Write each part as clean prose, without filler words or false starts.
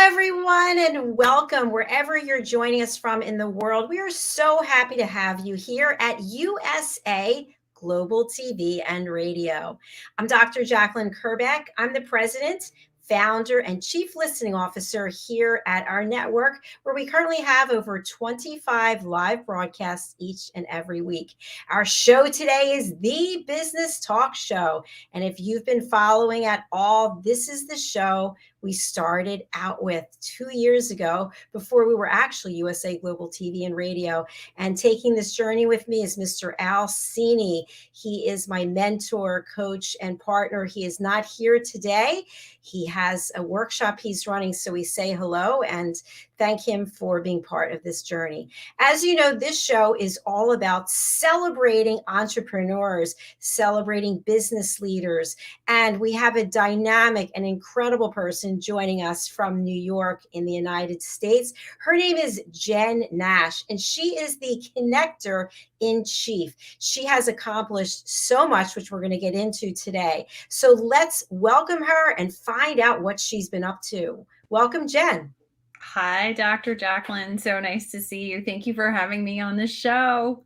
Everyone, and welcome wherever you're joining us from in the world. We are so happy to have you here at USA Global TV and Radio. I'm Dr. JACALYN KERBECK. I'm the president, founder, and chief listening officer here at our network, where we currently have over 25 live broadcasts each and every week. Our show today is the Business Talk Show. And if you've been following at all, this is the show we started out with 2 years ago before we were actually USA Global TV and Radio. And taking this journey with me is Mr. al.cini. He is my mentor, coach, and partner. He is not here today. He has a workshop he's running, so we say hello and thank him for being part of this journey. As you know, this show is all about celebrating entrepreneurs, celebrating business leaders, and we have a dynamic and incredible person joining us from New York in the United States. Her name is Jen Nash, and she is the connector in chief. She has accomplished so much, which we're going to get into today. So let's welcome her and find out what she's been up to. Welcome, Jen. Hi, Dr. JACALYN. So nice to see you. Thank you for having me on the show.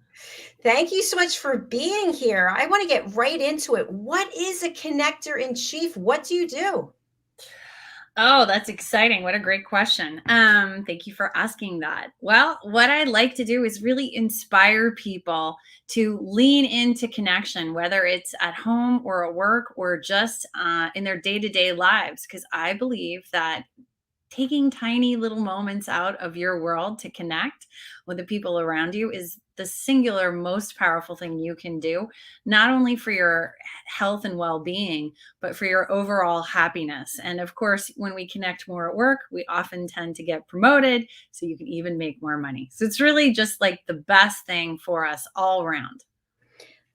Thank you so much for being here. I want to get right into it. What is a connector in chief? What do you do? Oh, that's exciting. What a great question. Thank you for asking that. Well, what I like to do is really inspire people to lean into connection, whether it's at home or at work or just in their day-to-day lives, because I believe that taking tiny little moments out of your world to connect with the people around you is the singular most powerful thing you can do, not only for your health and well-being, but for your overall happiness. And of course, when we connect more at work, we often tend to get promoted, so you can even make more money. So it's really just like the best thing for us all around.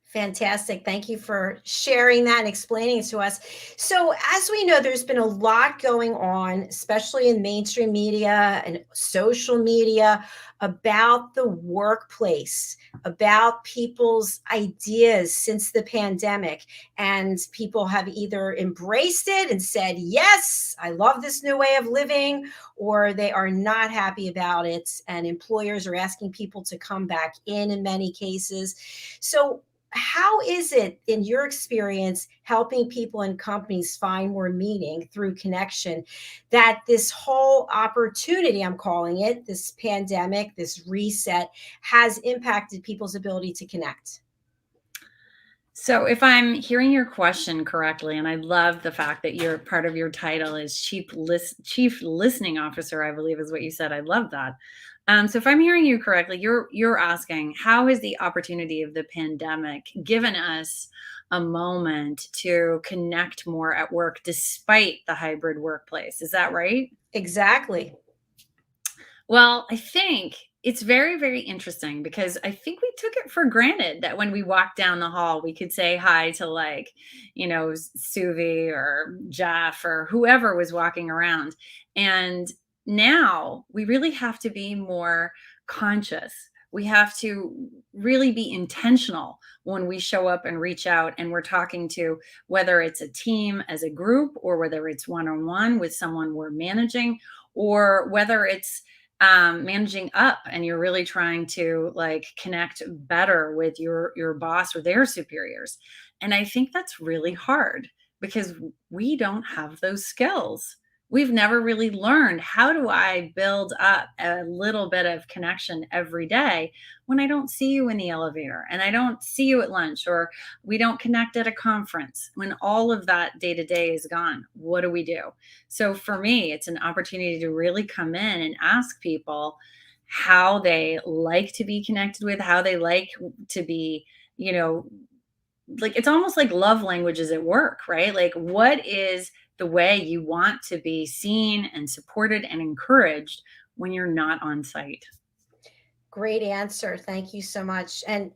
Fantastic. Thank you for sharing that and explaining it to us. So, as we know, there's been a lot going on, especially in mainstream media and social media, about the workplace, about people's ideas since the pandemic. And people have either embraced it and said, yes, I love this new way of living, or they are not happy about it. And employers are asking people to come back in many cases. So, how is it, in your experience, helping people and companies find more meaning through connection, that this whole opportunity, I'm calling it, this pandemic, this reset, has impacted people's ability to connect? So if I'm hearing your question correctly, and I love the fact that your part of your title is chief listening officer, I believe is what you said. I love that. So if I'm hearing you correctly, you're asking, how has the opportunity of the pandemic given us a moment to connect more at work despite the hybrid workplace? Is that right? Exactly. Well, I think it's very, very interesting because I think we took it for granted that when we walked down the hall, we could say hi to, like, Suvi or Jeff or whoever was walking around. And now we really have to be more conscious. We have to really be intentional when we show up and reach out and we're talking to, whether it's a team as a group or whether it's one on one with someone we're managing, or whether it's managing up and you're really trying to, like, connect better with your boss or their superiors. And I think that's really hard because we don't have those skills. We've never really learned, how do I build up a little bit of connection every day when I don't see you in the elevator and I don't see you at lunch, or we don't connect at a conference? When all of that day to day is gone, what do we do? So for me, it's an opportunity to really come in and ask people how they like to be connected with, how they like to be, you know, like, it's almost like love languages at work, right? Like, what is the way you want to be seen and supported and encouraged when you're not on site? Great answer. Thank you so much. And,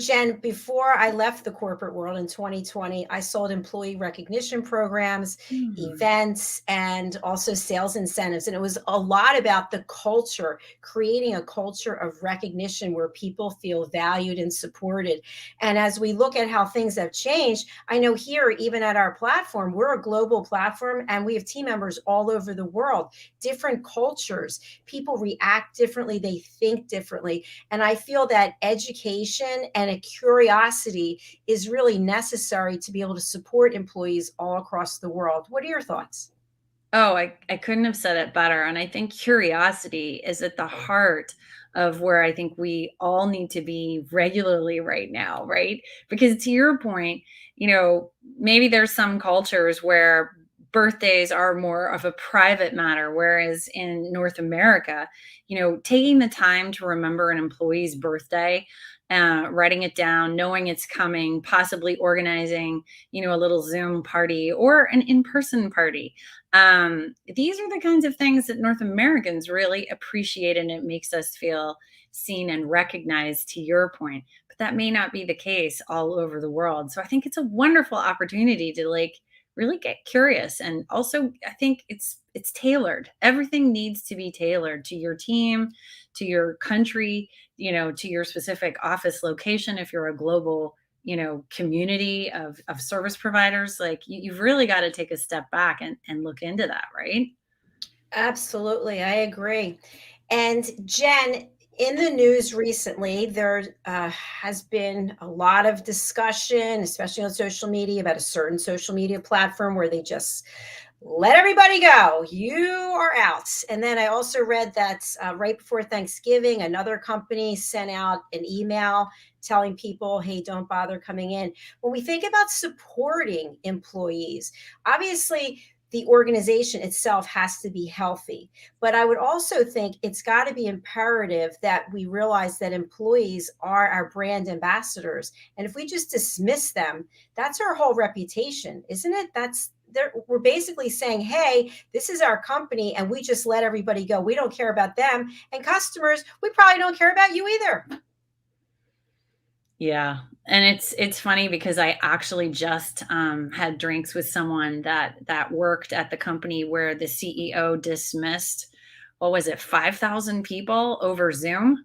Jen, before I left the corporate world in 2020, I sold employee recognition programs, Hmm. events, and also sales incentives. And it was a lot about the culture, creating a culture of recognition where people feel valued and supported. And as we look at how things have changed, I know here, even at our platform, we're a global platform and we have team members all over the world, different cultures. People react differently, they think differently. And I feel that education and a curiosity is really necessary to be able to support employees all across the world. What are your thoughts? Oh, I couldn't have said it better. And I think curiosity is at the heart of where I think we all need to be regularly right now, right? Because to your point, maybe there's some cultures where birthdays are more of a private matter, whereas in North America, taking the time to remember an employee's birthday, writing it down, knowing it's coming, possibly organizing, a little Zoom party or an in-person party. These are the kinds of things that North Americans really appreciate, and it makes us feel seen and recognized, to your point. But that may not be the case all over the world. So I think it's a wonderful opportunity to really get curious. And also I think it's tailored. Everything needs to be tailored to your team, to your country, to your specific office location if you're a global community of service providers. Like you've really got to take a step back and look into that, right? Absolutely, I agree. And Jen, in the news recently, there has been a lot of discussion, especially on social media, about a certain social media platform where they just let everybody go. You are out. And then I also read that right before Thanksgiving, another company sent out an email telling people, hey, don't bother coming in. When we think about supporting employees, obviously, the organization itself has to be healthy. But I would also think it's got to be imperative that we realize that employees are our brand ambassadors. And if we just dismiss them, that's our whole reputation, isn't it? We're basically saying, hey, this is our company and we just let everybody go. We don't care about them. And customers, we probably don't care about you either. Yeah. And it's funny because I actually just had drinks with someone that worked at the company where the CEO dismissed, what was it, 5,000 people over Zoom.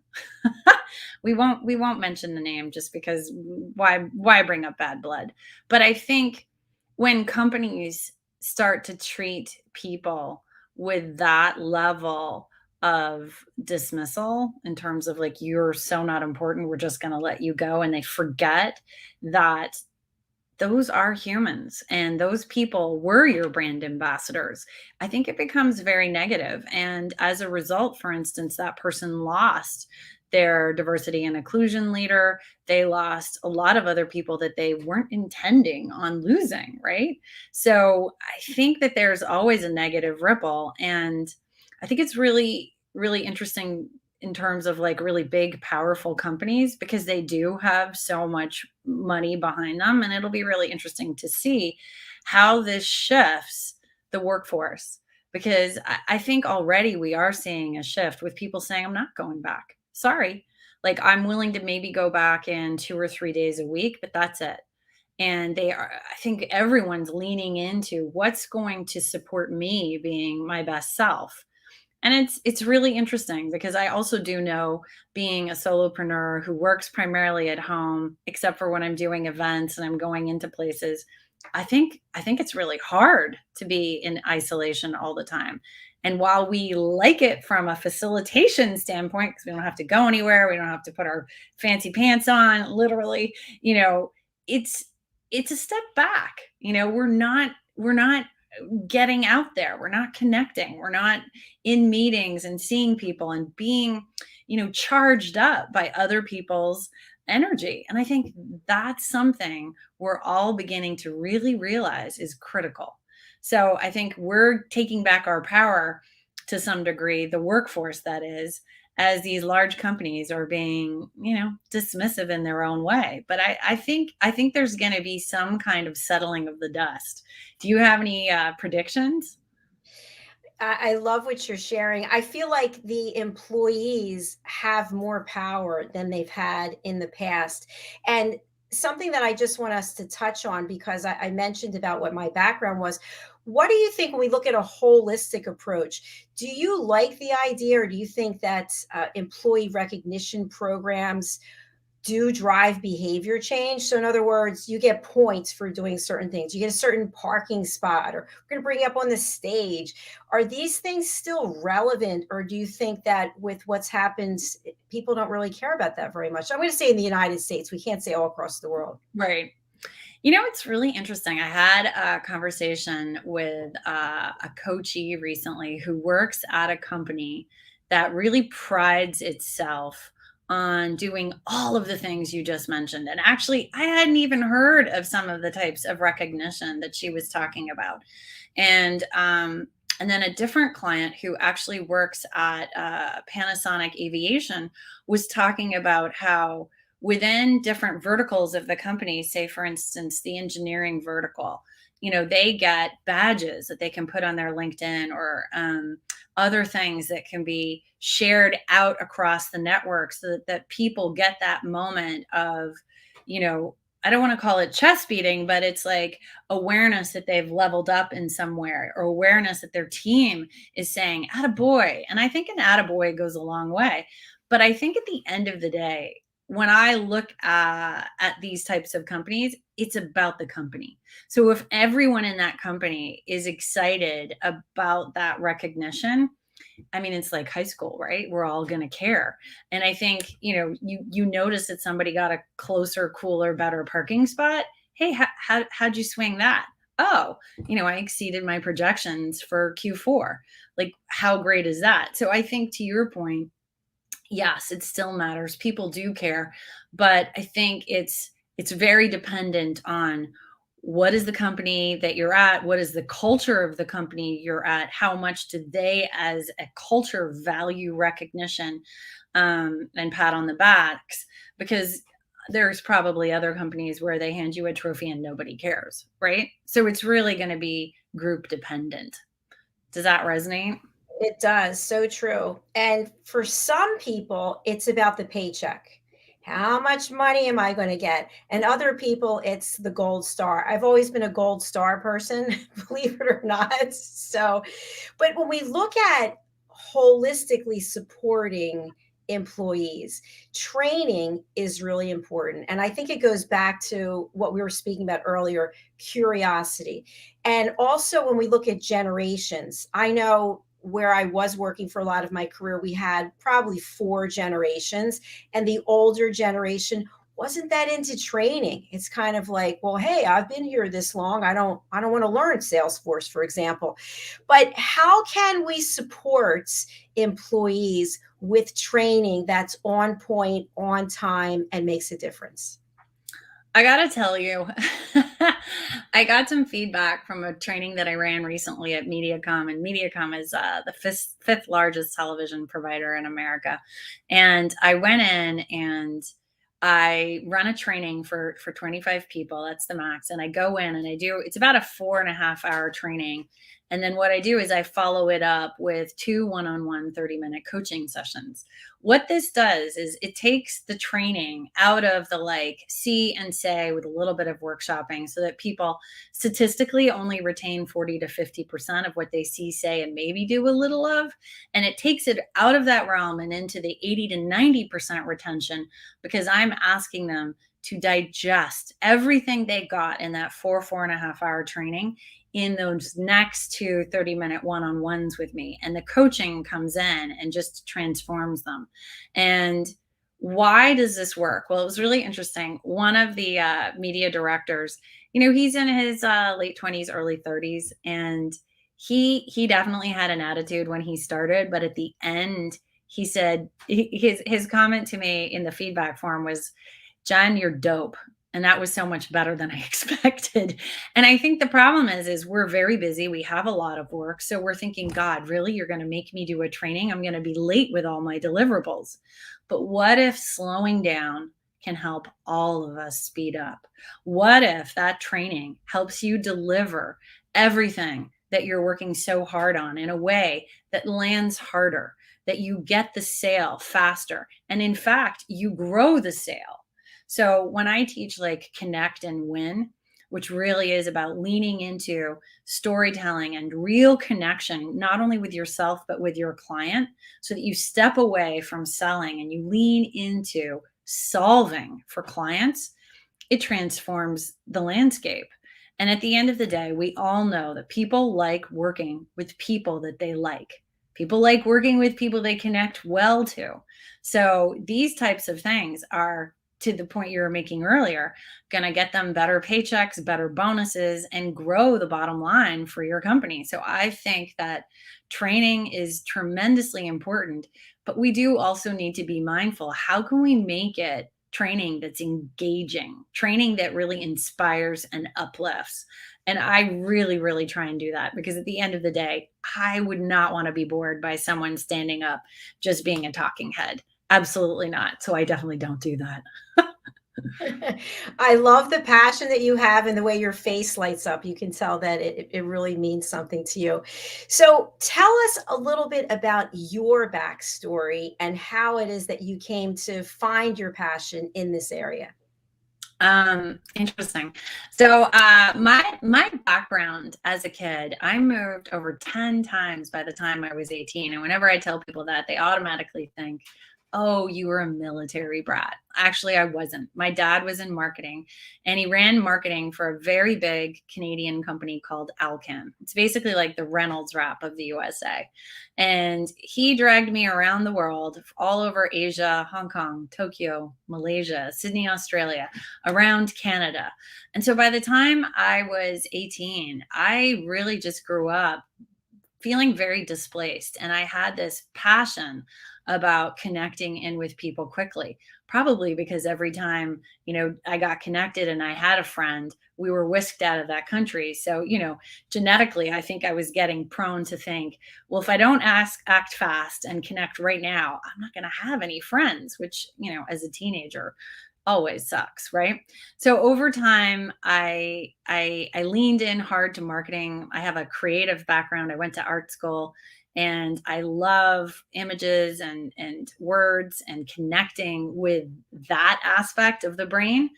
We won't mention the name just because why bring up bad blood. But I think when companies start to treat people with that level of dismissal, in terms of like, you're so not important, we're just going to let you go, and they forget that those are humans and those people were your brand ambassadors, I think it becomes very negative. And as a result, for instance, that person lost their diversity and inclusion leader. They lost a lot of other people that they weren't intending on losing, right? So I think that there's always a negative ripple. And I think it's really, really interesting in terms of like really big, powerful companies, because they do have so much money behind them. And it'll be really interesting to see how this shifts the workforce. Because I think already we are seeing a shift with people saying, I'm not going back. Sorry. Like I'm willing to maybe go back in 2 or 3 days a week, but that's it. And I think everyone's leaning into what's going to support me being my best self. And it's really interesting because I also do know, being a solopreneur who works primarily at home, except for when I'm doing events and I'm going into places, I think it's really hard to be in isolation all the time. And while we like it from a facilitation standpoint, because we don't have to go anywhere, we don't have to put our fancy pants on, literally, you know, it's it's a step back. We're not getting out there. We're not connecting. We're not in meetings and seeing people and being, charged up by other people's energy. And I think that's something we're all beginning to really realize is critical. So I think we're taking back our power to some degree, the workforce that is, as these large companies are being, dismissive in their own way. But I think there's going to be some kind of settling of the dust. Do you have any predictions? I love what you're sharing. I feel like the employees have more power than they've had in the past. And something that I just want us to touch on, because I mentioned about what my background was. What do you think when we look at a holistic approach? Do you like the idea, or do you think that employee recognition programs do drive behavior change? So, in other words, you get points for doing certain things. You get a certain parking spot, or we're going to bring you up on the stage. Are these things still relevant, or do you think that with what's happened, people don't really care about that very much? I'm going to say in the United States, we can't say all across the world. Right. You know, it's really interesting. I had a conversation with a coachee recently who works at a company that really prides itself on doing all of the things you just mentioned. And actually, I hadn't even heard of some of the types of recognition that she was talking about. And then a different client who actually works at Panasonic Aviation was talking about how within different verticals of the company, say for instance the engineering vertical, they get badges that they can put on their LinkedIn, or other things that can be shared out across the network, so that people get that moment of, you know I don't want to call it chest beating, but it's like awareness that they've leveled up in somewhere, or awareness that their team is saying attaboy. And I think an attaboy goes a long way. But I think at the end of the day, when I look at these types of companies, it's about the company. So if everyone in that company is excited about that recognition, I mean, it's like high school, right? We're all going to care. And I think, you notice that somebody got a closer, cooler, better parking spot. Hey, how'd you swing that? Oh, I exceeded my projections for Q4. Like, how great is that? So I think, to your point, yes, it still matters. People do care, but I think it's very dependent on what is the company that you're at, what is the culture of the company you're at, how much do they as a culture value recognition, and pat on the backs, because there's probably other companies where they hand you a trophy and nobody cares, right? So it's really going to be group dependent. Does that resonate? It does. So true. And for some people, it's about the paycheck. How much money am I going to get? And other people, it's the gold star. I've always been a gold star person, believe it or not. So, but when we look at holistically supporting employees, training is really important. And I think it goes back to what we were speaking about earlier, curiosity. And also, when we look at generations, I know where I was working for a lot of my career, we had probably four generations, and the older generation wasn't that into training. It's kind of like, well, hey, I've been here this long. I don't want to learn Salesforce, for example. But how can we support employees with training that's on point, on time, and makes a difference? I gotta tell you, I got some feedback from a training that I ran recently at MediaCom, and MediaCom is the fifth largest television provider in America. And I went in and I run a training for 25 people. That's the max. And I go in and it's about a 4.5 hour training. And then what I do is I follow it up with two one-on-one 30-minute coaching sessions. What this does is it takes the training out of the like see and say with a little bit of workshopping, so that people statistically only retain 40 to 50% of what they see, say, and maybe do a little of. And it takes it out of that realm and into the 80 to 90% retention, because I'm asking them to digest everything they got in that 4.5 hour training in those next two 30-minute one-on-ones with me. And the coaching comes in and just transforms them. And why does this work? Well, it was really interesting. One of the media directors, he's in his late 20s, early 30s, and he definitely had an attitude when he started, but at the end, he said his comment to me in the feedback form was, "Jen, you're dope." And that was so much better than I expected. And I think the problem is we're very busy. We have a lot of work. So we're thinking, God, really? You're going to make me do a training? I'm going to be late with all my deliverables. But what if slowing down can help all of us speed up? What if that training helps you deliver everything that you're working so hard on in a way that lands harder, that you get the sale faster. And in fact, you grow the sale. So when I teach like connect and win, which really is about leaning into storytelling and real connection, not only with yourself, but with your client, so that you step away from selling and you lean into solving for clients, it transforms the landscape. And at the end of the day, we all know that people like working with people that they like. People like working with people they connect well to. So these types of things are, to the point you were making earlier, going to get them better paychecks, better bonuses, and grow the bottom line for your company. So I think that training is tremendously important, but we do also need to be mindful. How can we make it training that's engaging, training that really inspires and uplifts? And I really, really try and do that, because at the end of the day, I would not want to be bored by someone standing up just being a talking head. Absolutely not. So I definitely don't do that. I love the passion that you have and the way your face lights up. You can tell that it really means something to you. So tell us a little bit about your backstory and how it is that you came to find your passion in this area. Interesting. So, my background as a kid, I moved over 10 times by the time I was 18. And whenever I tell people that, they automatically think, oh, you were a military brat. Actually, I wasn't. My dad was in marketing, and he ran marketing for a very big Canadian company called al.cini. It's basically like the Reynolds Wrap of the USA. And he dragged me around the world, all over Asia, Hong Kong, Tokyo, Malaysia, Sydney, Australia, around Canada. And so by the time I was 18, I really just grew up feeling very displaced. And I had this passion about connecting in with people quickly, probably because every time, I got connected and I had a friend, we were whisked out of that country. So, genetically, I think I was getting prone to think, well, if I don't act fast and connect right now, I'm not going to have any friends, which, as a teenager, always sucks, right? So over time, I leaned in hard to marketing. I have a creative background. I went to art school, and I love images and words and connecting with that aspect of the brain.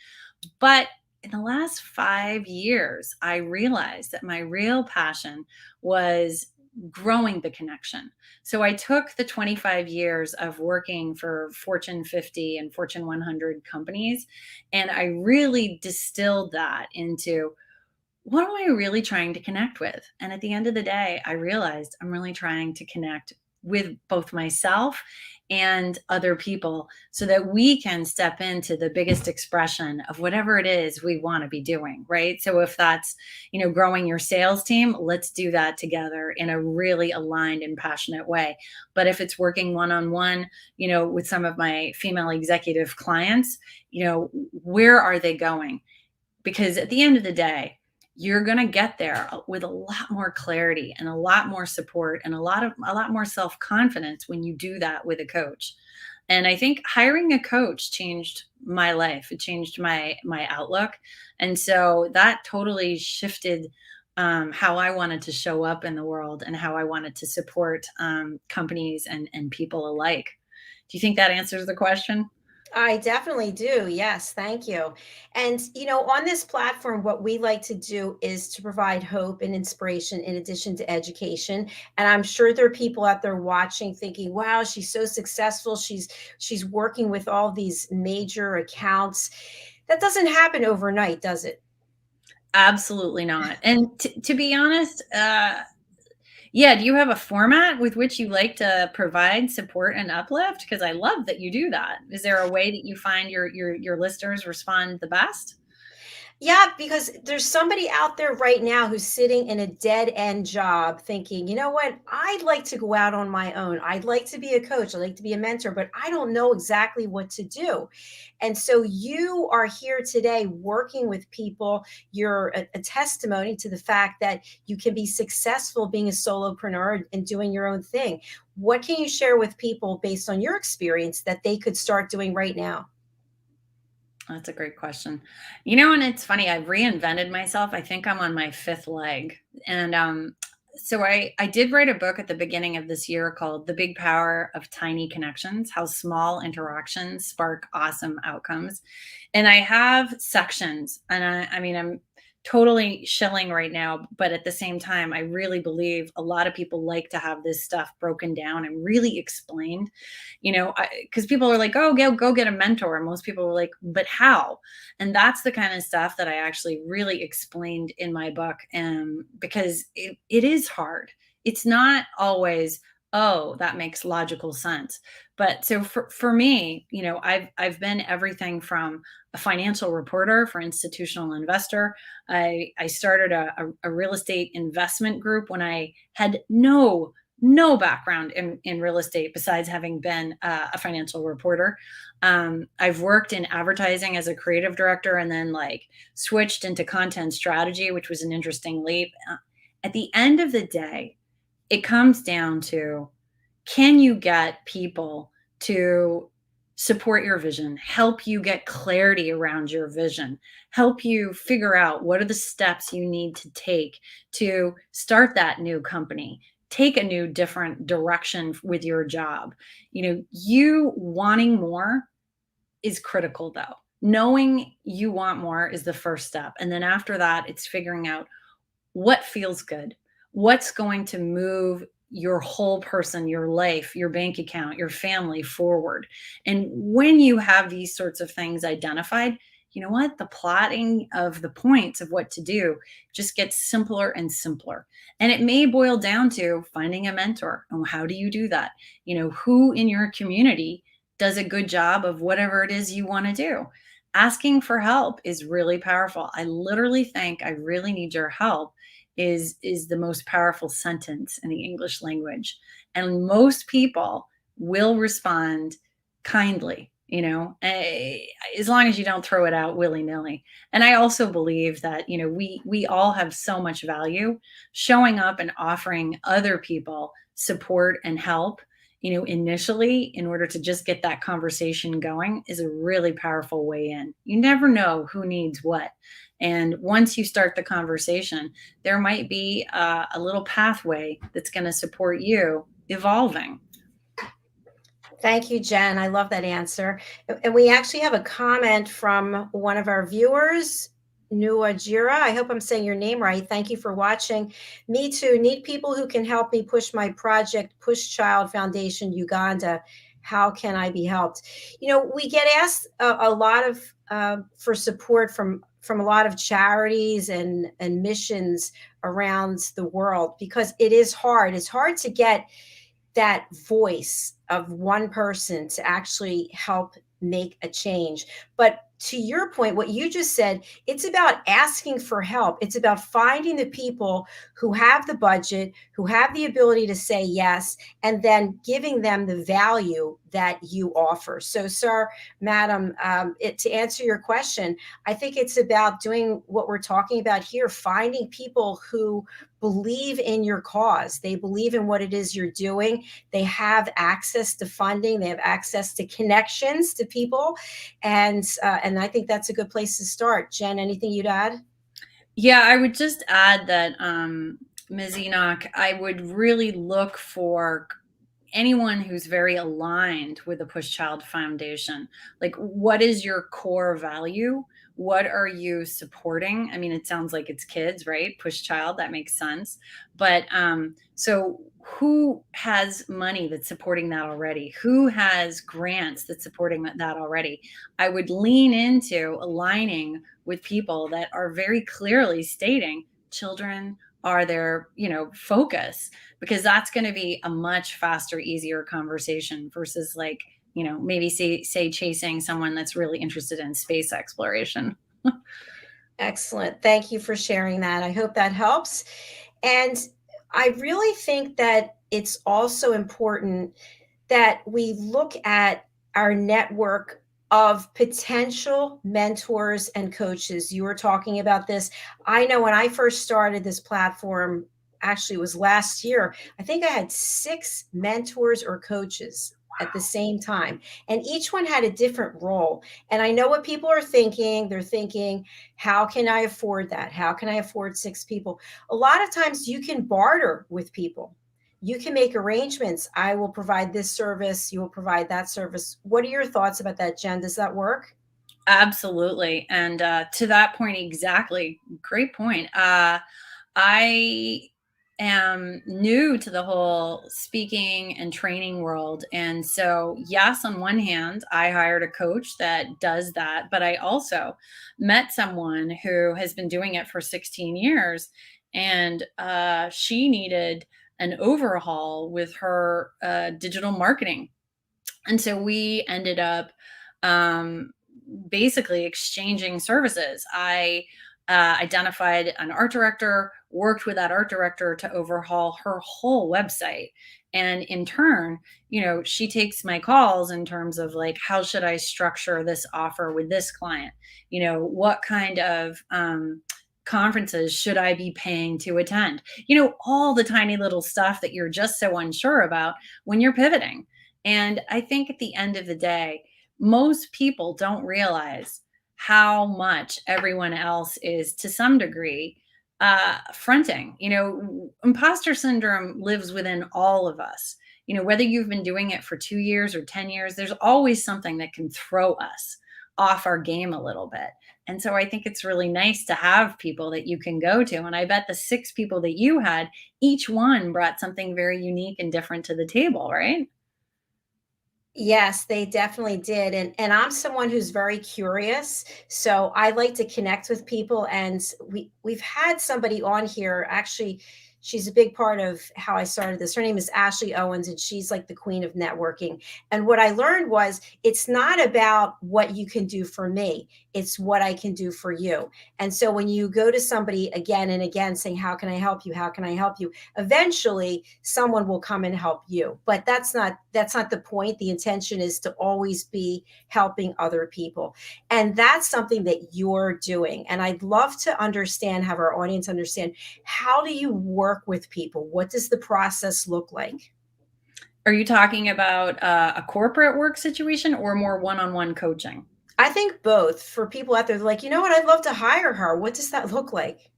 But in the last 5 years, I realized that my real passion was growing the connection. So I took the 25 years of working for Fortune 50 and Fortune 100 companies, and I really distilled that into, what am I really trying to connect with? And at the end of the day, I realized I'm really trying to connect with both myself and other people, so that we can step into the biggest expression of whatever it is we want to be doing, right? So if that's, growing your sales team, let's do that together in a really aligned and passionate way. But if it's working one-on-one, with some of my female executive clients, where are they going? Because at the end of the day, you're going to get there with a lot more clarity and a lot more support and a lot more self-confidence when you do that with a coach. And I think hiring a coach changed my life. It changed my outlook. And so that totally shifted how I wanted to show up in the world and how I wanted to support companies and people alike. Do you think that answers the question? I definitely do. Yes, thank you. And, on this platform, what we like to do is to provide hope and inspiration in addition to education. And I'm sure there are people out there watching thinking, wow, she's so successful. She's working with all these major accounts. That doesn't happen overnight, does it? Absolutely not. And to be honest, yeah, do you have a format with which you like to provide support and uplift? Because I love that you do that. Is there a way that you find your listeners respond the best? Yeah, because there's somebody out there right now who's sitting in a dead end job thinking, you know what? I'd like to go out on my own. I'd like to be a coach. I'd like to be a mentor, but I don't know exactly what to do. And so you are here today working with people. You're a testimony to the fact that you can be successful being a solopreneur and doing your own thing. What can you share with people based on your experience that they could start doing right now? That's a great question. And it's funny, I've reinvented myself. I think I'm on my fifth leg. And So I did write a book at the beginning of this year called The Big Power of Tiny Connections: How Small Interactions Spark Awesome Outcomes. And I have sections, and I mean, I'm totally shilling right now, but at the same time, I really believe a lot of people like to have this stuff broken down and really explained, because people are like, oh, go get a mentor. And most people are like, but how? And that's the kind of stuff that I actually really explained in my book. Because it is hard. It's not always, oh, that makes logical sense. But so for me, I've been everything from a financial reporter for institutional investor. I started a real estate investment group when I had no background in real estate besides having been a financial reporter. I've worked in advertising as a creative director, and then like switched into content strategy, which was an interesting leap. At the end of the day, it comes down to, can you get people to support your vision, help you get clarity around your vision, help you figure out what are the steps you need to take to start that new company, take a new different direction with your job. You wanting more is critical, though. Knowing you want more is the first step. And then after that, it's figuring out what feels good, what's going to move your whole person, your life, your bank account, your family forward. And when you have these sorts of things identified, you know what? The plotting of the points of what to do just gets simpler and simpler. And it may boil down to finding a mentor. And how do you do that? Who in your community does a good job of whatever it is you want to do? Asking for help is really powerful. I literally think I really need your help is the most powerful sentence in the English language. And most people will respond kindly, as long as you don't throw it out willy-nilly. And I also believe that, we all have so much value. Showing up and offering other people support and help, initially, in order to just get that conversation going, is a really powerful way in. You never know who needs what. And once you start the conversation, there might be a little pathway that's going to support you evolving. Thank you, Jen. I love that answer. And we actually have a comment from one of our viewers, Nuajira. I hope I'm saying your name right. Thank you for watching. Me too. Need people who can help me push my project, Push Child Foundation Uganda. How can I be helped? We get asked a lot of for support from a lot of charities and missions around the world, because it is hard. It's hard to get that voice of one person to actually help make a change. But to your point, what you just said, it's about asking for help. It's about finding the people who have the budget, who have the ability to say yes, and then giving them the value that you offer. So, sir, madam, to answer your question, I think it's about doing what we're talking about here, finding people who believe in your cause. They believe in what it is you're doing. They have access to funding. They have access to connections to people. And I think that's a good place to start. Jen, anything you'd add? Yeah, I would just add that, Ms. Enoch, I would really look for anyone who's very aligned with the Push Child Foundation. Like, what is your core value? What are you supporting? I mean, it sounds like it's kids, right? Push Child, that makes sense. But so who has money that's supporting that already? Who has grants that's supporting that already? I would lean into aligning with people that are very clearly stating children are their focus, because that's going to be a much faster, easier conversation versus like maybe say chasing someone that's really interested in space exploration. Excellent. Thank you for sharing that. I hope that helps. And I really think that it's also important that we look at our network of potential mentors and coaches. You were talking about this. I know when I first started this platform, actually it was last year, I think I had 6 mentors or coaches. at the same time. And each one had a different role. And I know what people are thinking. They're thinking, how can I afford that? How can I afford 6 people? A lot of times you can barter with people. You can make arrangements. I will provide this service. You will provide that service. What are your thoughts about that, Jen? Does that work? Absolutely. And to that point, exactly. Great point. I am new to the whole speaking and training world. And so, yes, on one hand, I hired a coach that does that, but I also met someone who has been doing it for 16 years. And she needed an overhaul with her digital marketing. And so we ended up um, basically exchanging services. I identified an art director, worked with that art director to overhaul her whole website. And in turn, she takes my calls in terms of like, how should I structure this offer with this client? What kind of conferences should I be paying to attend? All the tiny little stuff that you're just so unsure about when you're pivoting. And I think at the end of the day, most people don't realize how much everyone else is, to some degree, fronting. Imposter syndrome lives within all of us. Whether you've been doing it for 2 years or 10 years, there's always something that can throw us off our game a little bit. And so I think it's really nice to have people that you can go to. And I bet the 6 people that you had, each one brought something very unique and different to the table, right? Yes, they definitely did. And I'm someone who's very curious. So I like to connect with people. And we've had somebody on here. Actually, she's a big part of how I started this. Her name is Ashley Owens, and she's like the queen of networking. And what I learned was it's not about what you can do for me, it's what I can do for you. And so when you go to somebody again and again saying, how can I help you? How can I help you? Eventually someone will come and help you. But that's not the point. The intention is to always be helping other people. And that's something that you're doing. And I'd love to understand, have our audience understand, how do you work with people? What does the process look like? Are you talking about a corporate work situation or more one-on-one coaching? I think both. For people out there, they're like, you know what, I'd love to hire her. What does that look like?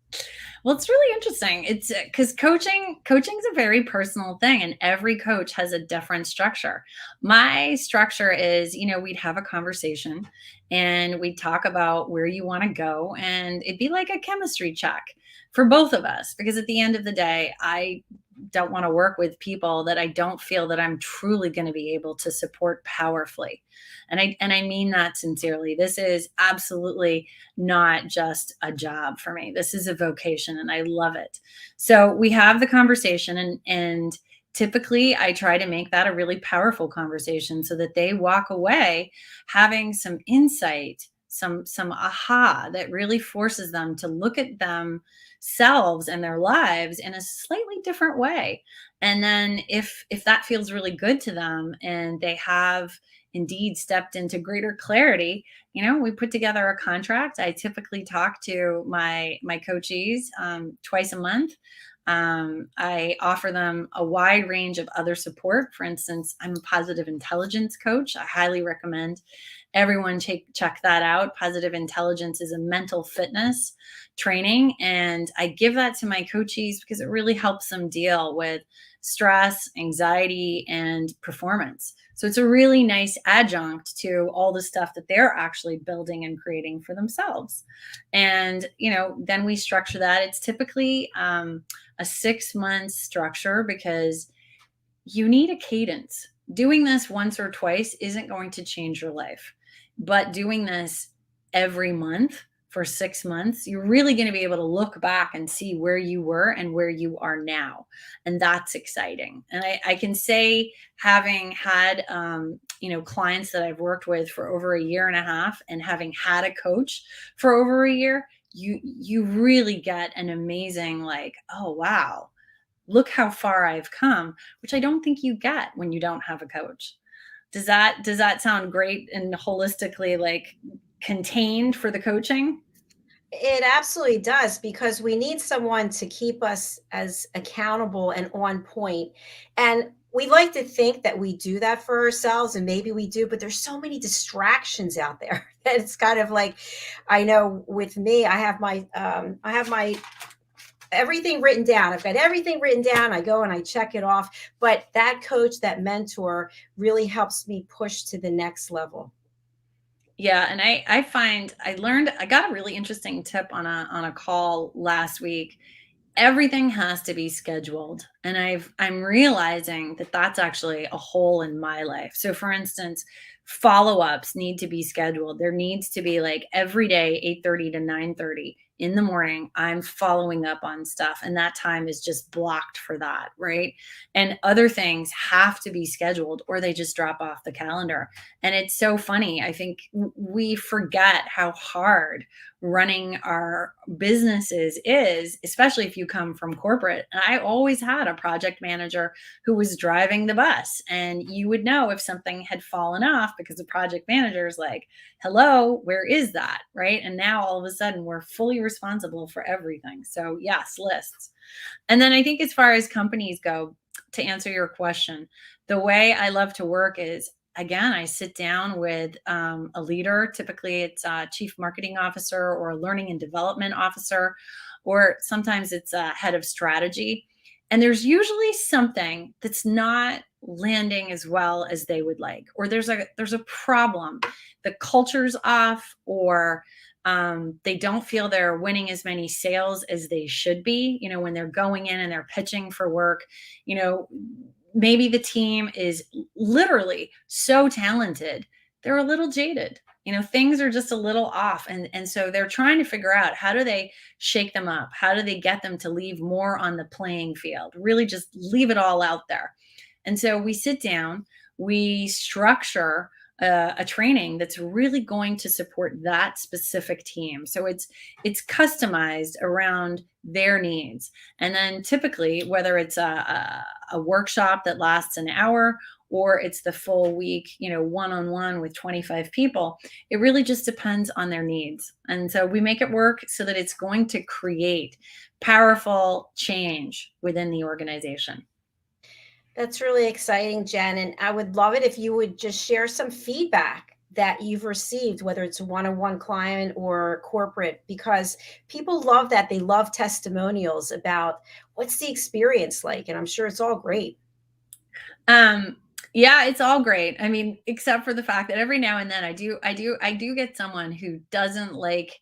Well, it's really interesting. It's because coaching's a very personal thing, and every coach has a different structure. My structure is, we'd have a conversation and we'd talk about where you want to go, and it'd be like a chemistry check for both of us. Because at the end of the day, I don't want to work with people that I don't feel that I'm truly going to be able to support powerfully. And I mean that sincerely. This is absolutely not just a job for me. This is a vocation and I love it. So we have the conversation, and typically I try to make that a really powerful conversation so that they walk away having some insight, some aha that really forces them to look at themselves and their lives in a slightly different way. And then if that feels really good to them and they have indeed stepped into greater clarity, we put together a contract. I typically talk to my coachees twice a month. I offer them a wide range of other support. For instance, I'm a positive intelligence coach. I highly recommend everyone check that out. Positive intelligence is a mental fitness training, and I give that to my coachees because it really helps them deal with stress, anxiety, and performance. So it's a really nice adjunct to all the stuff that they're actually building and creating for themselves. And, then we structure that. It's typically a 6 month structure because you need a cadence. Doing this once or twice isn't going to change your life, but doing this every month for 6 months, you're really going to be able to look back and see where you were and where you are now. And that's exciting. And I can say, having had, clients that I've worked with for over a year and a half and having had a coach for over a year, you really get an amazing, like, oh, wow, look how far I've come, which I don't think you get when you don't have a coach. Does that sound great and holistically, like, contained for the coaching? It absolutely does, because we need someone to keep us as accountable and on point. And we like to think that we do that for ourselves, and maybe we do, but there's so many distractions out there that it's kind of like, I know with me, I have my everything written down. I've got everything written down. I go and I check it off. But that coach, that mentor really helps me push to the next level. Yeah, and I find I got a really interesting tip on a call last week. Everything has to be scheduled, and I'm realizing that that's actually a hole in my life. So for instance, follow-ups need to be scheduled. There needs to be like every day 8:30 to 9:30 in the morning I'm following up on stuff, and that time is just blocked for that, right? And other things have to be scheduled or they just drop off the calendar. And it's so funny. I think we forget how hard running our businesses is, especially if you come from corporate. And I always had a project manager who was driving the bus, and you would know if something had fallen off because the project manager is like, hello, where is that? Right. And now all of a sudden we're fully responsible for everything. So, yes, lists. And then I think as far as companies go, to answer your question, the way I love to work is, again, I sit down with a leader. Typically, it's a chief marketing officer or a learning and development officer, or sometimes it's a head of strategy. And there's usually something that's not landing as well as they would like, or there's a problem. The culture's off, or they don't feel they're winning as many sales as they should be. When they're going in and they're pitching for work, you know, maybe the team is literally so talented, they're a little jaded. Things are just a little off. And so they're trying to figure out, how do they shake them up? How do they get them to leave more on the playing field? Really just leave it all out there. And so we sit down, we structure a training that's really going to support that specific team. So it's customized around their needs. And then typically, whether it's a workshop that lasts an hour or it's the full week, one-on-one with 25 people, it really just depends on their needs. And so we make it work so that it's going to create powerful change within the organization. That's really exciting, Jen. And I would love it if you would just share some feedback that you've received, whether it's a one-on-one client or corporate, because people love that. They love testimonials about what's the experience like. And I'm sure it's all great. Um, yeah, it's all great. I mean, except for the fact that every now and then I do get someone who doesn't like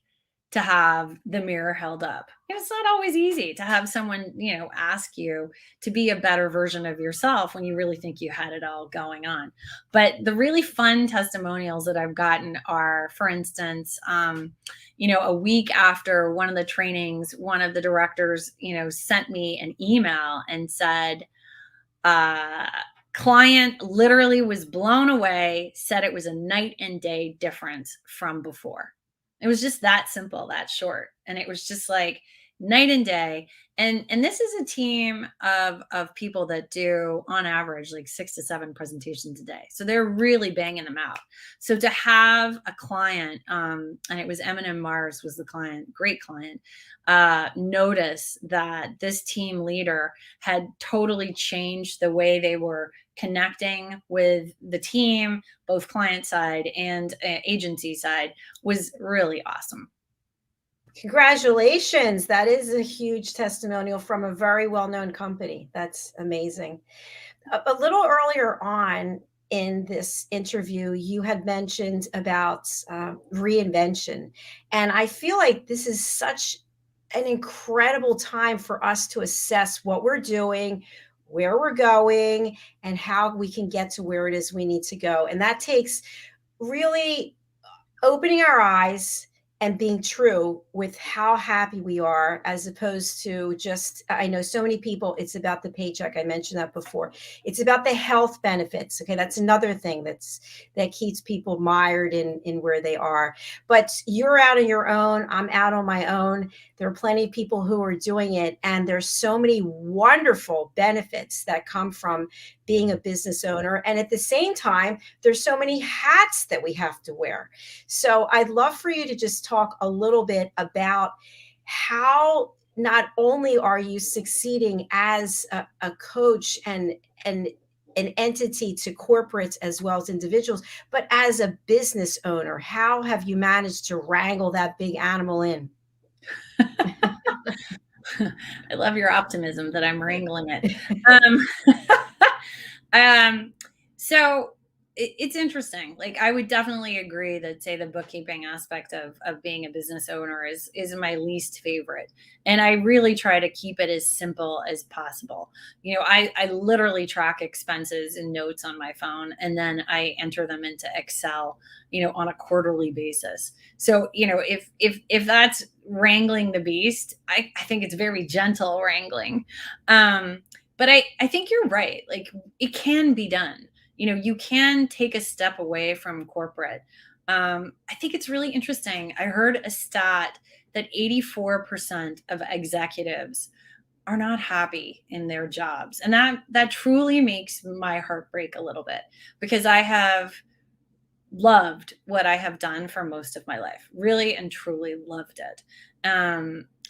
to have the mirror held up. It's not always easy to have someone, ask you to be a better version of yourself when you really think you had it all going on. But the really fun testimonials that I've gotten are, for instance, a week after one of the trainings, one of the directors, sent me an email and said, uh, client literally was blown away, said it was a night and day difference from before. It was just that simple, that short. And it was just like night and day. And this is a team of people that do on average like 6 to 7 presentations a day. So they're really banging them out. So to have a client, and it was M&M Mars was the client, great client, notice that this team leader had totally changed the way they were connecting with the team, both client side and agency side, was really awesome. Congratulations. That is a huge testimonial from a very well-known company. That's amazing. A little earlier on in this interview, you had mentioned about reinvention. And I feel like this is such an incredible time for us to assess what we're doing, where we're going, and how we can get to where it is we need to go. And that takes really opening our eyes and being true with how happy we are, as opposed to just, I know so many people, it's about the paycheck. I mentioned that before. It's about the health benefits. Okay, that's another thing that keeps people mired in where they are. But you're out on your own, I'm out on my own. There are plenty of people who are doing it, and there's so many wonderful benefits that come from being a business owner. And at the same time, there's so many hats that we have to wear. So I'd love for you to just talk a little bit about how not only are you succeeding as a coach and an entity to corporates as well as individuals, but as a business owner, how have you managed to wrangle that big animal in? I love your optimism that I'm wrangling it. Um, so it's interesting. Like, I would definitely agree that, say, the bookkeeping aspect of being a business owner is my least favorite, and I really try to keep it as simple as possible. I literally track expenses and notes on my phone, and then I enter them into Excel, on a quarterly basis. So, if that's wrangling the beast, I think it's very gentle wrangling. But I think you're right. Like, it can be done. You can take a step away from corporate. I think it's really interesting. I heard a stat that 84% of executives are not happy in their jobs. And that truly makes my heart break a little bit, because I have loved what I have done for most of my life, really and truly loved it.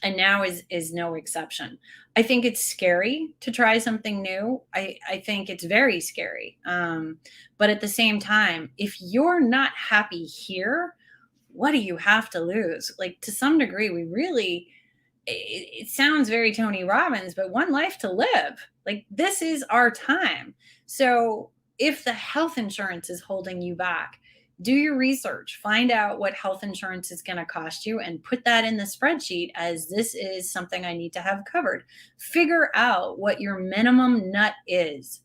And now is no exception. I think it's scary to try something new. I think it's very scary. But at the same time, if you're not happy here, what do you have to lose? Like, to some degree, we really, it sounds very Tony Robbins, but one life to live. Like, this is our time. So if the health insurance is holding you back, do your research, find out what health insurance is going to cost you, and put that in the spreadsheet as, this is something I need to have covered. Figure out what your minimum nut is.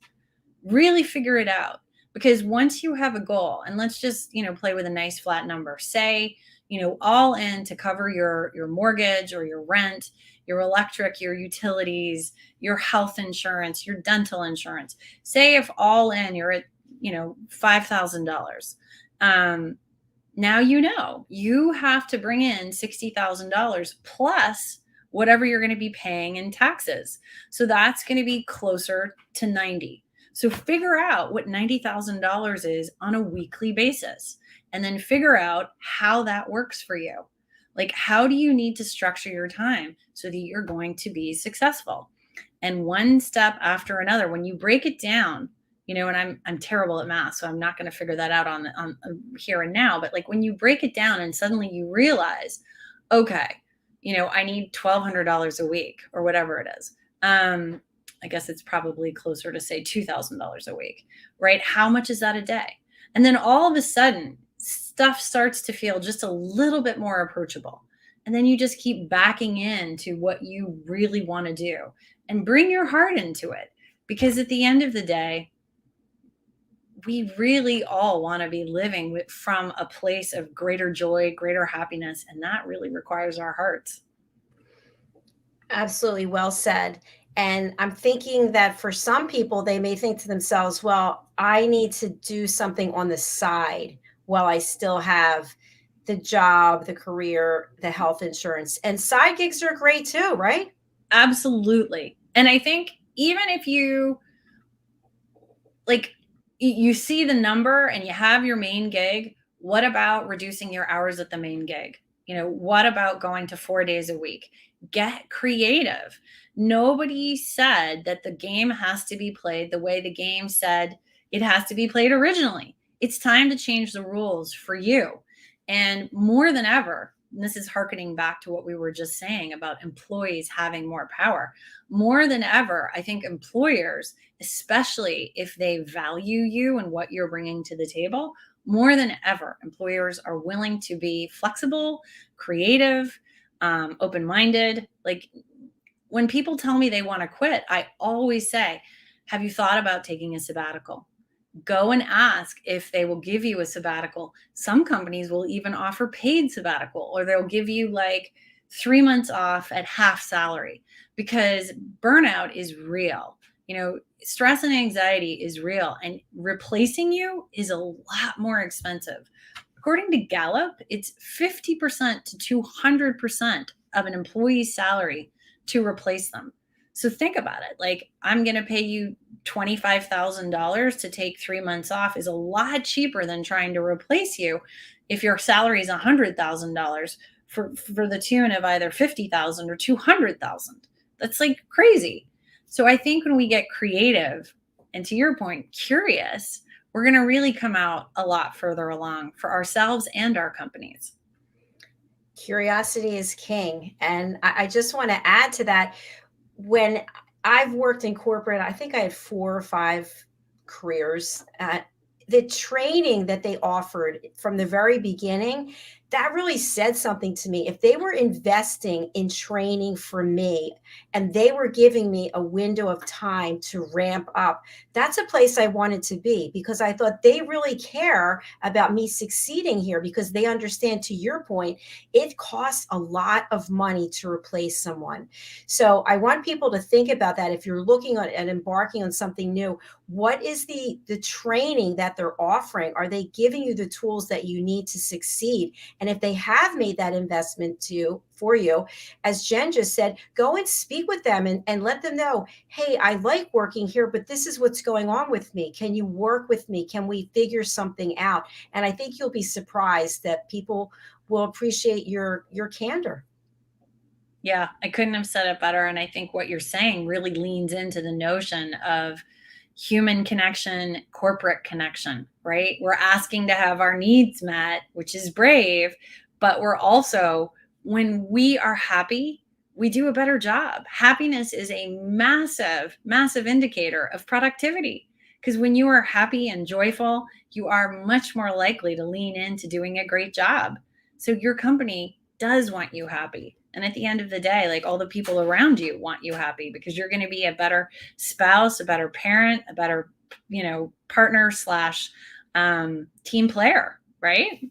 Really figure it out. Because once you have a goal, and let's just, play with a nice flat number, say, all in to cover your mortgage or your rent, your electric, your utilities, your health insurance, your dental insurance. Say if all in you're at, $5,000. Now you have to bring in $60,000 plus whatever you're going to be paying in taxes. So that's going to be closer to 90. So figure out what $90,000 is on a weekly basis, and then figure out how that works for you. Like, how do you need to structure your time so that you're going to be successful? And one step after another, when you break it down, and I'm terrible at math, so I'm not going to figure that out on here and now. But like, when you break it down and suddenly you realize, okay, I need $1,200 a week or whatever it is. I guess it's probably closer to, say, $2,000 a week, right? How much is that a day? And then all of a sudden, stuff starts to feel just a little bit more approachable. And then you just keep backing into what you really want to do, and bring your heart into it. Because at the end of the day, we really all want to be living from a place of greater joy, greater happiness, and that really requires our hearts. Absolutely, well said. And I'm thinking that for some people, they may think to themselves, well, I need to do something on the side while I still have the job, the career, the health insurance. And side gigs are great too, right? Absolutely. And I think, even if you, like, you see the number and you have your main gig, what about reducing your hours at the main gig? What about going to 4 days a week? Get creative. Nobody said that the game has to be played the way the game said it has to be played originally. It's time to change the rules for you. And more than ever, and this is hearkening back to what we were just saying about employees having more power. More than ever, I think employers, especially if they value you and what you're bringing to the table, more than ever, employers are willing to be flexible, creative, open-minded. Like, when people tell me they want to quit, I always say, have you thought about taking a sabbatical? Go and ask if they will give you a sabbatical. Some companies will even offer paid sabbatical, or they'll give you like 3 months off at half salary, because burnout is real. Stress and anxiety is real, and replacing you is a lot more expensive. According to Gallup, it's 50% to 200% of an employee's salary to replace them. So think about it. Like, I'm going to pay you $25,000 to take 3 months off is a lot cheaper than trying to replace you if your salary is $100,000 for the tune of either 50,000 or 200,000. That's like crazy. So I think when we get creative, and to your point, curious, we're going to really come out a lot further along for ourselves and our companies. Curiosity is king. And I just want to add to that. When I've worked in corporate, I think I had 4 or 5 careers. The training that they offered from the very beginning, that really said something to me. If they were investing in training for me and they were giving me a window of time to ramp up, that's a place I wanted to be, because I thought they really care about me succeeding here, because they understand, to your point, it costs a lot of money to replace someone. So I want people to think about that. If you're looking at and embarking on something new, what is the training that they're offering? Are they giving you the tools that you need to succeed? And if they have made that investment for you, as Jen just said, go and speak with them and let them know, hey, I like working here, but this is what's going on with me. Can you work with me? Can we figure something out? And I think you'll be surprised that people will appreciate your candor. Yeah, I couldn't have said it better. And I think what you're saying really leans into the notion of human connection, corporate connection, right? We're asking to have our needs met, which is brave, but we're also, when we are happy, we do a better job. Happiness is a massive, massive indicator of productivity. Because when you are happy and joyful, you are much more likely to lean into doing a great job. So your company does want you happy. And at the end of the day, like, all the people around you want you happy, because you're going to be a better spouse, a better parent, a better, partner slash team player, right?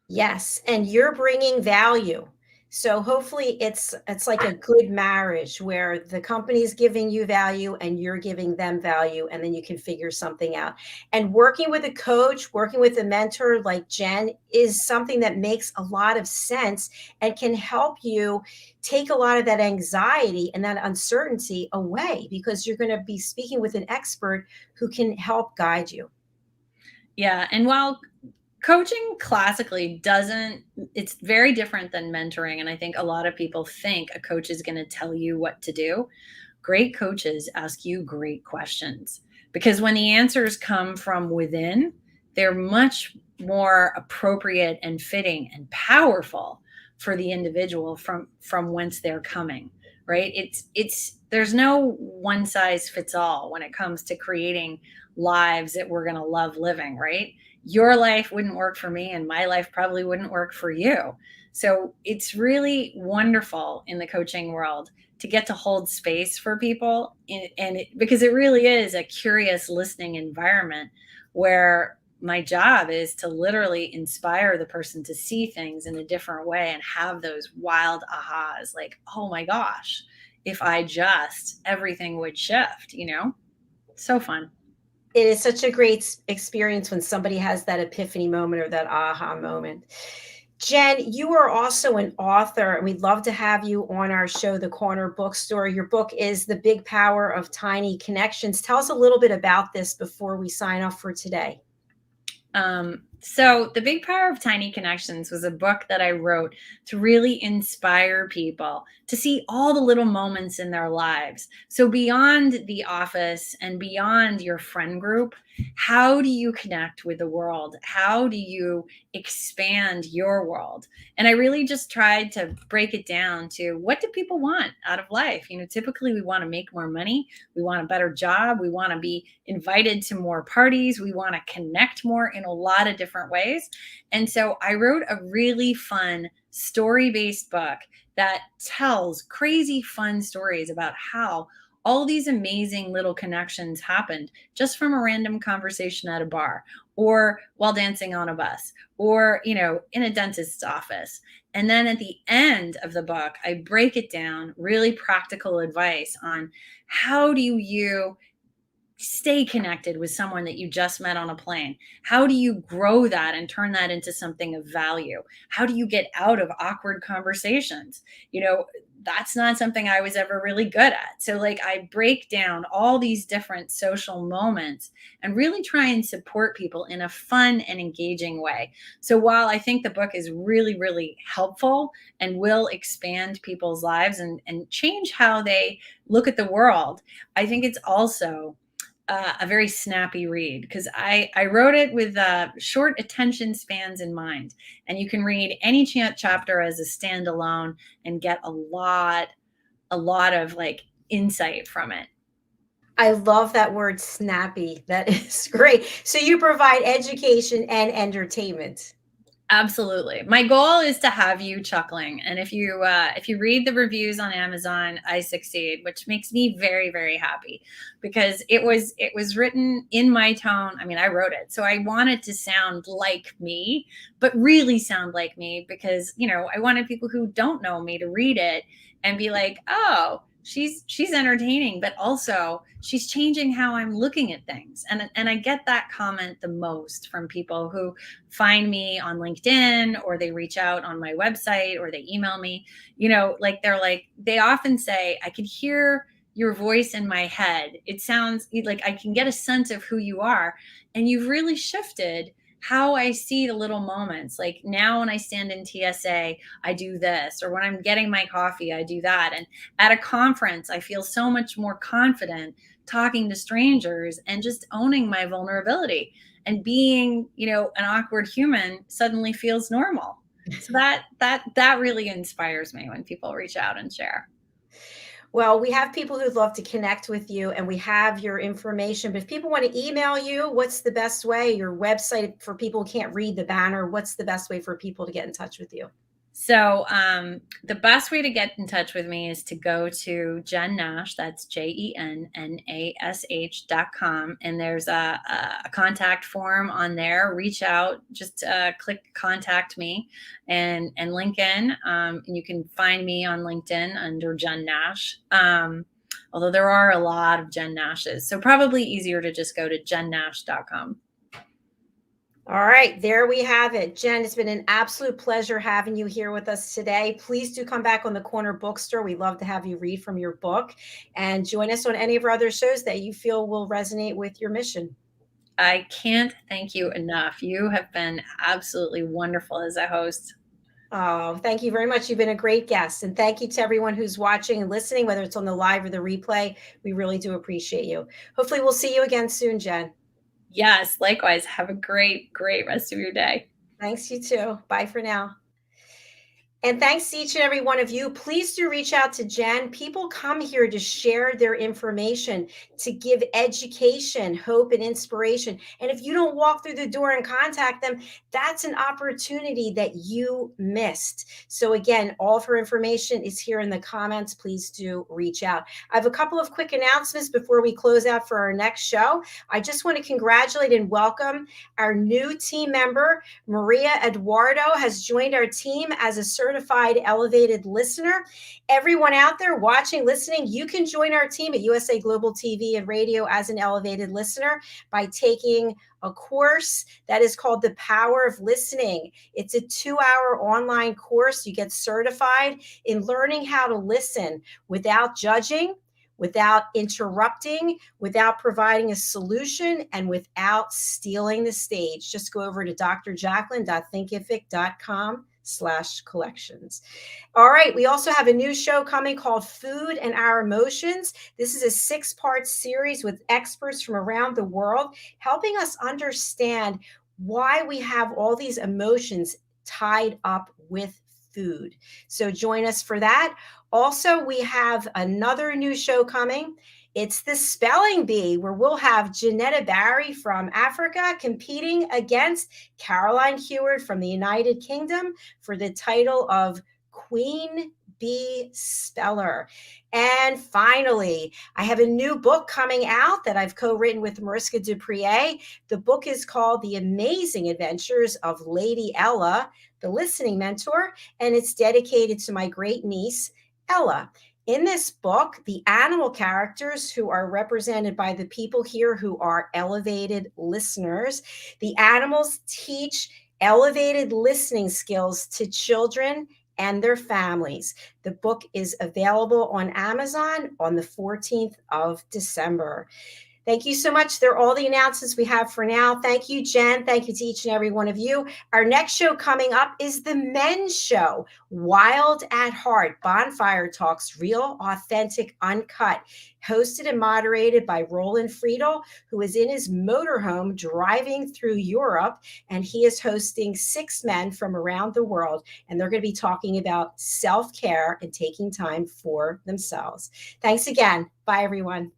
Yes, and you're bringing value. So hopefully it's like a good marriage where the company's giving you value and you're giving them value, and then you can figure something out. And working with a coach, working with a mentor like Jen, is something that makes a lot of sense and can help you take a lot of that anxiety and that uncertainty away, because you're going to be speaking with an expert who can help guide you. Yeah. And while coaching classically doesn't, it's very different than mentoring. And I think a lot of people think a coach is going to tell you what to do. Great coaches ask you great questions, because when the answers come from within, they're much more appropriate and fitting and powerful for the individual from whence they're coming, right? It's there's no one size fits all when it comes to creating lives that we're going to love living, right? Your life wouldn't work for me and my life probably wouldn't work for you. So it's really wonderful in the coaching world to get to hold space for people, because it really is a curious listening environment, where my job is to literally inspire the person to see things in a different way and have those wild ahas, like, oh my gosh, if I just, everything would shift, so fun. It is such a great experience when somebody has that epiphany moment or that aha moment. Jen, you are also an author, and we'd love to have you on our show, The Corner Bookstore. Your book is The Big Power of Tiny Connections. Tell us a little bit about this before we sign off for today. So The Big Power of Tiny Connections was a book that I wrote to really inspire people to see all the little moments in their lives. So beyond the office and beyond your friend group, how do you connect with the world? How do you expand your world? And I really just tried to break it down to, what do people want out of life? Typically we want to make more money. We want a better job. We want to be invited to more parties. We want to connect more in a lot of different ways. And so I wrote a really fun story-based book that tells crazy fun stories about how all these amazing little connections happened just from a random conversation at a bar, or while dancing on a bus, or, in a dentist's office. And then at the end of the book, I break it down, really practical advice on how do you stay connected with someone that you just met on a plane? How do you grow that and turn that into something of value? How do you get out of awkward conversations? That's not something I was ever really good at. So, like, I break down all these different social moments and really try and support people in a fun and engaging way. So while I think the book is really, really helpful and will expand people's lives and change how they look at the world, I think it's also a very snappy read because I wrote it with short attention spans in mind, and you can read any chapter as a standalone and get a lot of like insight from it. I love that word snappy. That is great. So you provide education and entertainment. Absolutely. My goal is to have you chuckling. And if you read the reviews on Amazon, I succeed, which makes me very, very happy because it was written in my tone. I mean, I wrote it. So I wanted to sound like me, but really sound like me because, I wanted people who don't know me to read it and be like, "Oh, she's entertaining, but also she's changing how I'm looking at things." And I get that comment the most from people who find me on LinkedIn or they reach out on my website or they email me, like they often say, "I could hear your voice in my head. It sounds like I can get a sense of who you are. And you've really shifted how I see the little moments. Like now when I stand in TSA, I do this, or when I'm getting my coffee, I do that. And at a conference, I feel so much more confident talking to strangers and just owning my vulnerability, and being, an awkward human suddenly feels normal." So that really inspires me when people reach out and share. Well, we have people who'd love to connect with you and we have your information. But if people want to email you, what's the best way? Your website for people who can't read the banner, what's the best way for people to get in touch with you? So the best way to get in touch with me is to go to Jen Nash, that's JENNASH.com. And there's a contact form on there. Reach out, just click contact me and LinkedIn. And you can find me on LinkedIn under Jen Nash. Although there are a lot of Jen Nashes. So probably easier to just go to jennash.com. All right, there we have it. Jen, it's been an absolute pleasure having you here with us today. Please do come back on the Corner Bookstore. We'd love to have you read from your book and join us on any of our other shows that you feel will resonate with your mission. I can't thank you enough. You have been absolutely wonderful as a host. Oh, thank you very much. You've been a great guest. And thank you to everyone who's watching and listening, whether it's on the live or the replay. We really do appreciate you. Hopefully, we'll see you again soon, Jen. Yes, likewise. Have a great, great rest of your day. Thanks, you too. Bye for now. And thanks to each and every one of you. Please do reach out to Jen. People come here to share their information, to give education, hope, and inspiration. And if you don't walk through the door and contact them, that's an opportunity that you missed. So again, all of her information is here in the comments. Please do reach out. I have a couple of quick announcements before we close out for our next show. I just want to congratulate and welcome our new team member. Maria Eduardo has joined our team as a certified elevated listener. Everyone out there watching, listening, you can join our team at USA Global TV and Radio as an elevated listener by taking a course that is called The Power of Listening. It's a 2-hour online course. You get certified in learning how to listen without judging, without interrupting, without providing a solution, and without stealing the stage. Just go over to drjacalyn.thinkific.com/collections. All right, we also have a new show coming called Food and Our Emotions. This is a 6-part series with experts from around the world, helping us understand why we have all these emotions tied up with food. So join us for that. Also, we have another new show coming. It's the Spelling Bee, where we'll have Janetta Barry from Africa competing against Caroline Heward from the United Kingdom for the title of Queen Bee Speller. And finally, I have a new book coming out that I've co-written with Mariska Duprier. The book is called The Amazing Adventures of Lady Ella, the Listening Mentor, and it's dedicated to my great niece, Ella. In this book, the animal characters who are represented by the people here who are elevated listeners, the animals teach elevated listening skills to children and their families. The book is available on Amazon on the 14th of December. Thank you so much. They're all the announcements we have for now. Thank you, Jen. Thank you to each and every one of you. Our next show coming up is the men's show, Wild at Heart, Bonfire Talks, real, authentic, uncut, hosted and moderated by Roland Friedel, who is in his motorhome driving through Europe, and he is hosting 6 men from around the world, and they're going to be talking about self-care and taking time for themselves. Thanks again. Bye, everyone.